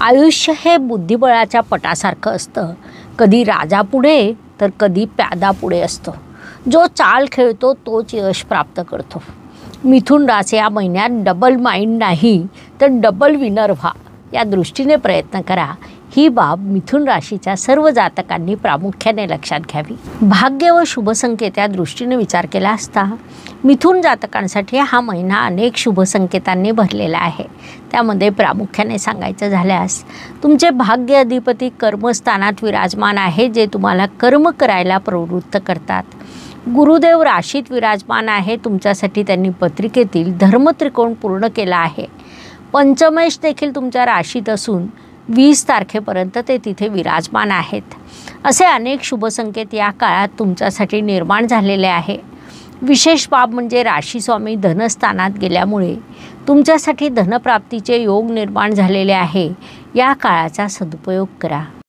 आयुष्य हे बुद्धिबळाच्या पटासारखं असतं. कधी राजापुढे तर कधी प्यादापुढे असतं. जो चाल खेळतो तोच यश प्राप्त करतो. मिथुन रास या महिन्यात डबल माइंड नाही तर डबल विनर व्हा, या दृष्टीने प्रयत्न करा. ही बाब मिथुन राशीच्या सर्व जातकांनी प्रामुख्याने लक्षात घ्यावी. भाग्य व शुभसंकेत या दृष्टीने विचार केला असता मिथुन जातकांसाठी हा महिना अनेक शुभसंकेतांनी भरलेला आहे. त्यामध्ये प्रामुख्याने सांगायचं झाल्यास तुमचे भाग्य अधिपती कर्मस्थानात विराजमान आहे, जे तुम्हाला कर्म करायला प्रवृत्त करतात. गुरुदेव राशीत विराजमान आहे. तुमच्यासाठी त्यांनी पत्रिकेतील धर्मत्रिकोण पूर्ण केला आहे. पंचमेश देखील तुमच्या राशीत असून 20 तारखेपर्यंत ते तिथे विराजमान आहेत. असे अनेक शुभसंकेत या काळात तुमच्यासाठी निर्माण झालेले आहे. विशेष बाब म्हणजे राशीस्वामी धनस्थानात गेल्यामुळे तुमच्यासाठी धनप्राप्तीचे योग निर्माण झालेले आहे. या काळाचा सदुपयोग करा.